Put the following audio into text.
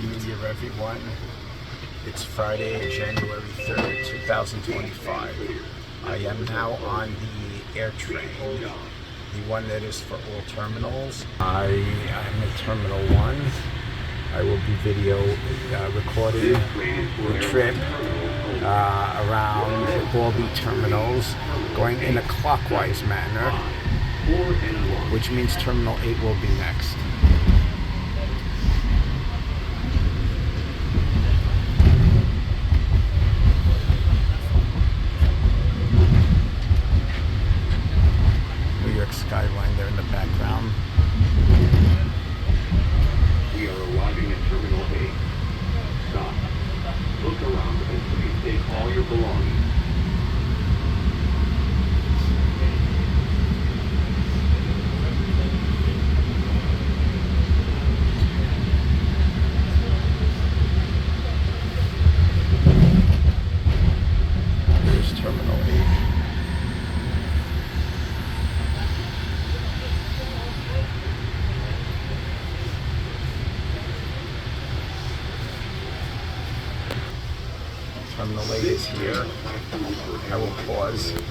Happy New Year, everyone. It's Friday, January 3rd, 2025. I am now on the AirTrain, the one that is for all terminals. I am at Terminal 1. I will be video recording the trip around all the terminals, going in a clockwise manner, which means Terminal 8 will be next. New York skyline there in the background. We are arriving at Terminal 8. Stop. Look around and please take all your belongings. Here's Terminal 8. Terminal 8 is here. I will pause.